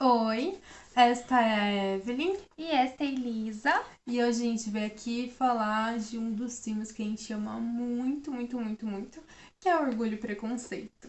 Oi, esta é a Evelyn E esta é Elisa. e hoje a gente veio aqui falar de um dos filmes que a gente ama muito, muito, muito, muito, que é Orgulho e Preconceito.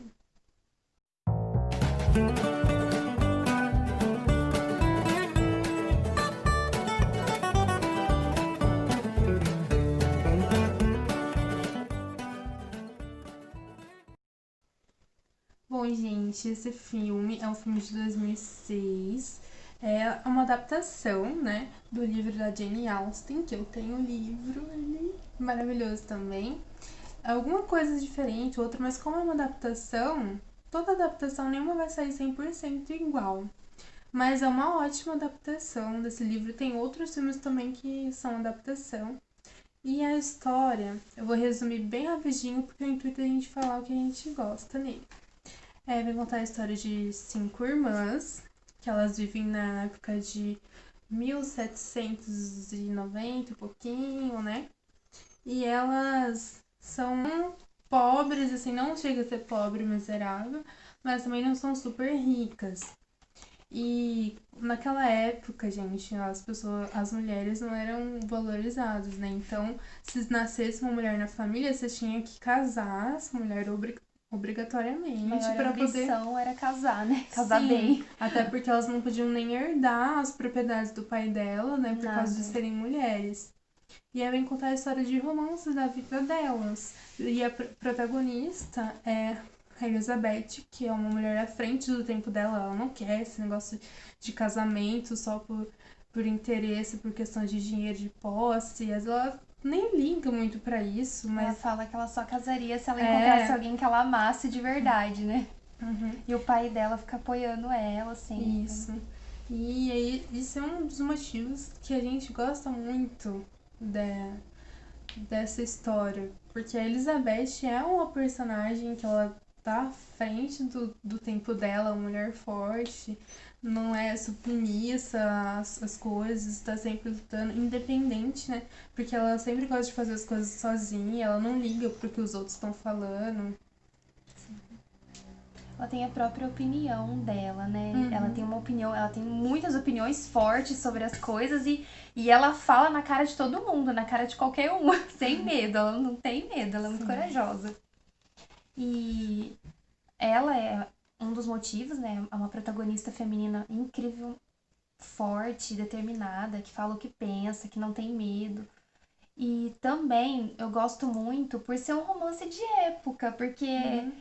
Bom, gente, esse filme é um filme de 2006. É uma adaptação, né, do livro da Jane Austen, que eu tenho o livro, ele é maravilhoso também. Alguma coisa diferente, outra, mas como é uma adaptação, toda adaptação nenhuma vai sair 100% igual. Mas é uma ótima adaptação desse livro. Tem outros filmes também que são adaptação. E a história, eu vou resumir bem rapidinho, porque o intuito é a gente falar o que a gente gosta nele. Vem contar a história de cinco irmãs, que elas vivem na época de 1790 e pouquinho, né? E elas são pobres, assim, não chega a ser pobre, miserável, mas também não são super ricas. E naquela época, gente, as mulheres não eram valorizadas, né? Então, se nascesse uma mulher na família, você tinha que casar essa mulher A obrigatoriamente maior para poder. ambição era casar, né? Casar Sim, bem. até porque elas não podiam nem herdar as propriedades do pai dela, né? Por causa de Nada. serem mulheres. E aí vem contar a história de romance da vida delas. E a protagonista é a Elizabeth, que é uma mulher à frente do tempo dela. Ela não quer esse negócio de casamento só por interesse, por questão de dinheiro, de posse. Ela nem liga muito pra isso, Ela mas fala que ela só casaria se ela encontrasse é. alguém que ela amasse de verdade, né? Uhum, E o pai dela fica apoiando ela sempre. isso. E aí, isso é um dos motivos que a gente gosta muito da, dessa história. Porque a Elizabeth é uma personagem que ela tá à frente do tempo dela, uma mulher forte, não é submissa às coisas, tá sempre lutando, independente, né? Porque ela sempre gosta de fazer as coisas sozinha, ela não liga pro que os outros estão falando. Ela tem a própria opinião dela, né? Ela Uhum. tem uma opinião, ela tem muitas opiniões fortes sobre as coisas e ela fala na cara de todo mundo, na cara de qualquer um, sem medo. Ela não tem medo, ela é muito Sim. corajosa. E ela é um dos motivos, né? É uma protagonista feminina incrível, forte, determinada, que fala o que pensa, que não tem medo. E também eu gosto muito por ser um romance de época, porque Uhum.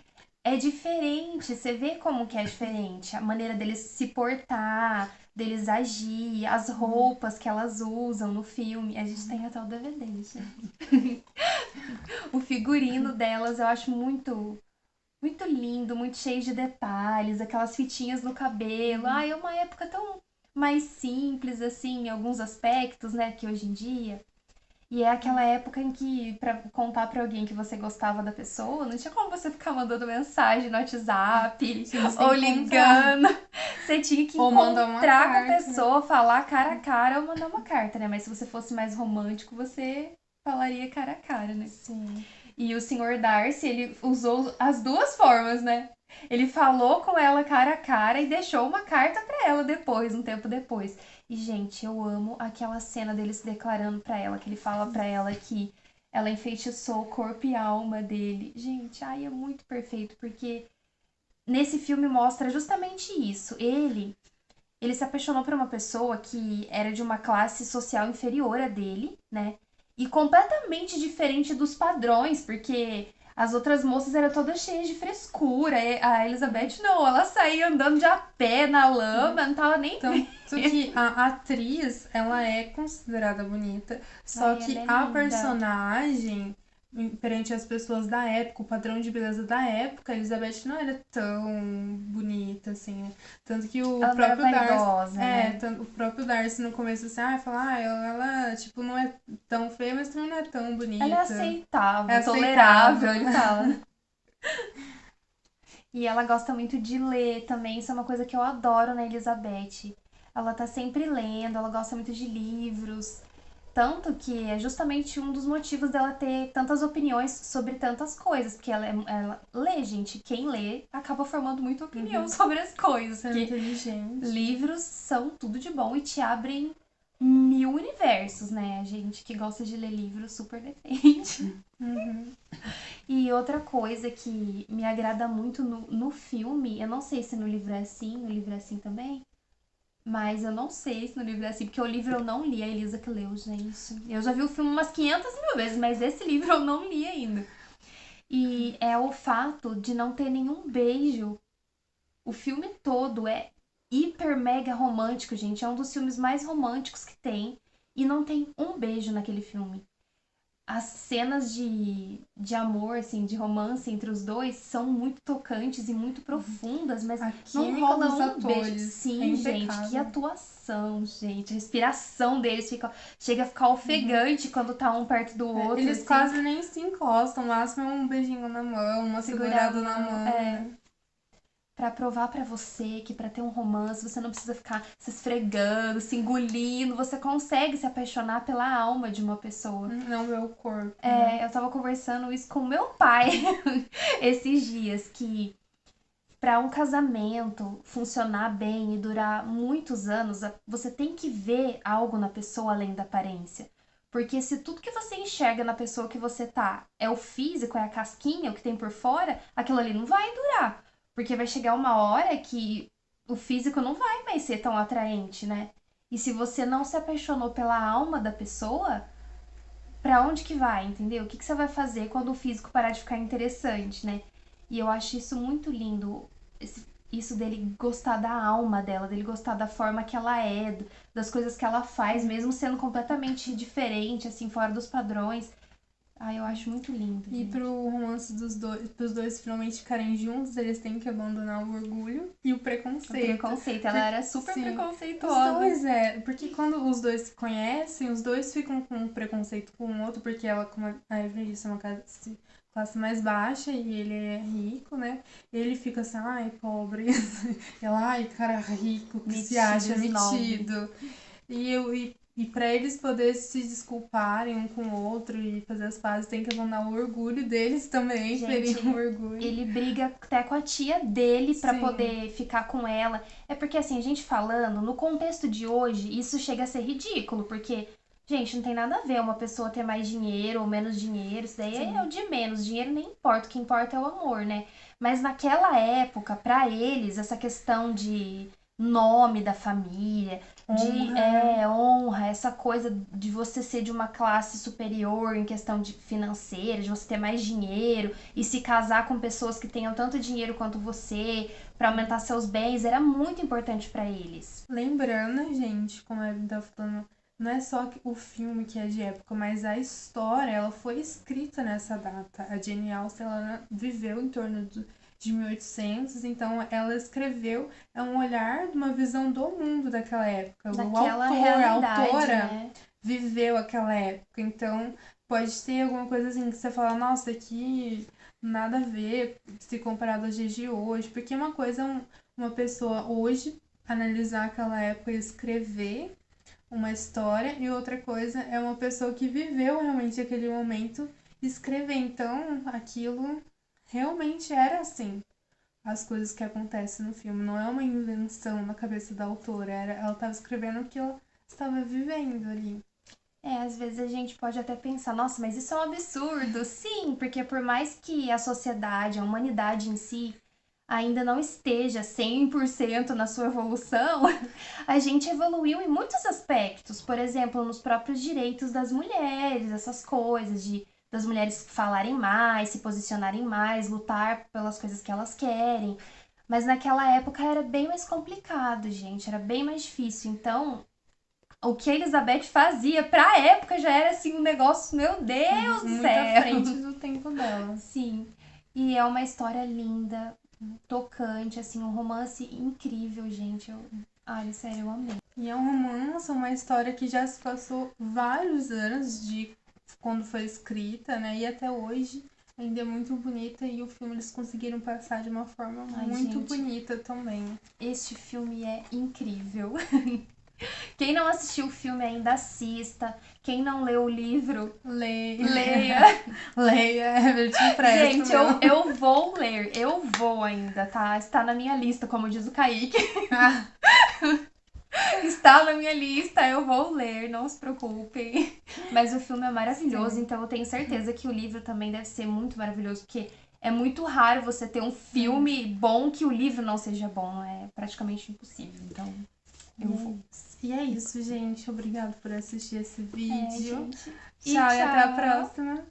é diferente, você vê como que é diferente, a maneira deles se portar, deles agir, as roupas que elas usam no filme. A gente tem até o DVD, gente. O figurino delas eu acho muito lindo, muito cheio de detalhes, aquelas fitinhas no cabelo. Ai, é uma época tão mais simples, assim, em alguns aspectos, né, que hoje em dia. E é aquela época em que, pra contar pra alguém que você gostava da pessoa, não tinha como você ficar mandando mensagem no WhatsApp Sim, você tem ou que encontrar. ligando. Você tinha que Ou mandar uma encontrar com a carta, né? pessoa, falar cara a cara ou mandar uma carta, né? Mas se você fosse mais romântico, você falaria cara a cara, né? Sim. E o senhor Darcy, ele usou as duas formas, né? Ele falou com ela cara a cara e deixou uma carta pra ela depois, um tempo depois. E, gente, eu amo aquela cena dele se declarando pra ela, que ele fala pra ela que ela enfeitiçou o corpo e a alma dele. Gente, ai, é muito perfeito, porque nesse filme mostra justamente isso. Ele se apaixonou por uma pessoa que era de uma classe social inferior a dele, né? E completamente diferente dos padrões, porque as outras moças eram todas cheias de frescura. E a Elizabeth não, ela saía andando de a pé na lama, não tava nem Tanto que a atriz, ela é considerada bonita, só Ai, ela que é a linda. personagem, perante as pessoas da época, o padrão de beleza da época, a Elizabeth não era tão bonita, assim, né? Tanto que o Ela não era próprio Darcy, vaidosa, né? o próprio Darcy no começo, assim, fala, ela, tipo, não é tão feia, mas também não é tão Ela é bonita. É aceitável, aceitável. tolerável, ele fala. E ela gosta muito de ler também, isso é uma coisa que eu adoro na Elizabeth. Ela tá sempre lendo, ela gosta muito de livros. Tanto que é justamente um dos motivos dela ter tantas opiniões sobre tantas coisas. Porque ela lê, gente. Quem lê acaba formando muita opinião sobre as coisas. Sendo Porque inteligente. livros são tudo de bom e te abrem mil universos, né? A gente que gosta de ler livros super defende. E outra coisa que me agrada muito no filme, eu não sei se no livro é assim também, mas eu não sei se no livro é assim, porque o livro eu não li, a Elisa que leu, gente. Eu já vi o filme umas 500 mil vezes, mas esse livro eu não li ainda. E é o fato de não ter nenhum beijo. O filme todo é hiper mega romântico, gente. É um dos filmes mais românticos que tem. E não tem um beijo naquele filme. As cenas de amor, assim, de romance entre os dois são muito tocantes e muito profundas, mas A não química rola dos um beijo. atores Sim, é gente, que impecável. atuação, gente. A respiração deles chega a ficar ofegante quando tá um perto do outro, Eles assim. quase nem se encostam, o máximo é um beijinho na mão, uma Segurar a segurada na mão, mão, é. né? Pra provar pra você que pra ter um romance você não precisa ficar se esfregando, se engolindo, você consegue se apaixonar pela alma de uma pessoa. Não vê o corpo, né? É, eu tava conversando isso com meu pai esses dias, que pra um casamento funcionar bem e durar muitos anos, você tem que ver algo na pessoa além da aparência. Porque se tudo que você enxerga na pessoa que você tá é o físico, é a casquinha, o que tem por fora, aquilo ali não vai durar. Porque vai chegar uma hora que o físico não vai mais ser tão atraente, né? E se você não se apaixonou pela alma da pessoa, pra onde que vai, entendeu? O que você vai fazer quando o físico parar de ficar interessante, né? E eu acho isso muito lindo, isso dele gostar da alma dela, dele gostar da forma que ela é, das coisas que ela faz, mesmo sendo completamente diferente, assim, fora dos padrões. Ah, eu acho muito lindo, E gente. pro romance pros dois finalmente ficarem juntos, eles têm que abandonar o orgulho e o O preconceito. preconceito, ela era super Sim. Os preconceituosa. dois, porque quando os dois se conhecem, os dois ficam com preconceito com o outro, porque ela, como a Evelyn disse, é uma classe mais baixa e ele é rico, né? Ele fica assim, ai, pobre. Ela, ai, cara rico, que se acha metido. E pra eles poderem se desculparem um com o outro e fazer as pazes, tem que abandonar o orgulho deles também, Gente, ferir o orgulho. ele briga até com a tia dele pra Sim. poder ficar com ela. É porque, assim, a gente falando, no contexto de hoje, isso chega a ser ridículo, porque, gente, não tem nada a ver uma pessoa ter mais dinheiro ou menos dinheiro, isso daí Sim. é o de menos, dinheiro nem importa, o que importa é o amor, né? Mas naquela época, pra eles, essa questão de nome da família, de Honra. honra, essa coisa de você ser de uma classe superior em questão de financeira, de você ter mais dinheiro e se casar com pessoas que tenham tanto dinheiro quanto você para aumentar seus bens, era muito importante para eles. Lembrando, gente, como a Evelyn tá falando, não é só o filme que é de época, mas a história, ela foi escrita nessa data. A Jane Austen, ela viveu em torno de 1800, então ela escreveu um olhar, uma visão do mundo daquela época. O Naquela autor, a realidade, autora né? viveu aquela época, então pode ter alguma coisa assim que você fala, nossa, aqui nada a ver se comparado aos dias de hoje, porque uma coisa é uma pessoa hoje analisar aquela época e escrever uma história, e outra coisa é uma pessoa que viveu realmente aquele momento escrever. Então, aquilo realmente era assim. As coisas que acontecem no filme não é uma invenção na cabeça da autora, ela estava escrevendo o que ela estava vivendo ali. Às vezes a gente pode até pensar, nossa, mas isso é um absurdo. Sim, porque por mais que a sociedade, a humanidade em si, ainda não esteja 100% na sua evolução, a gente evoluiu em muitos aspectos. Por exemplo, nos próprios direitos das mulheres, essas coisas de das mulheres falarem mais, se posicionarem mais, lutar pelas coisas que elas querem. Mas naquela época era bem mais complicado, gente, era bem mais difícil. Então, o que a Elizabeth fazia pra época já era assim um negócio, meu Deus do Muito à céu. frente do tempo dela. Sim. E é uma história linda, tocante, assim, um romance incrível, gente. Ai, sério, eu amei. E é um romance, uma história que já se passou vários anos de quando foi escrita, né? E até hoje ainda é muito bonita e o filme eles conseguiram passar de uma forma muito gente, bonita também. este filme é incrível. Quem não assistiu o filme ainda assista. Quem não leu o livro, Leia. leia. Leia, eu te empresto. Gente, eu vou ler. Eu vou ainda, tá? Está na minha lista, como diz o Kaique. Ah, Está na minha lista, eu vou ler, não se preocupem. Mas o filme é maravilhoso, Sim. então eu tenho certeza que o livro também deve ser muito maravilhoso, porque é muito raro você ter um filme bom que o livro não seja bom. É praticamente impossível. Então, eu vou. E é isso, gente. Obrigada por assistir esse vídeo. Gente. Tchau e até a próxima.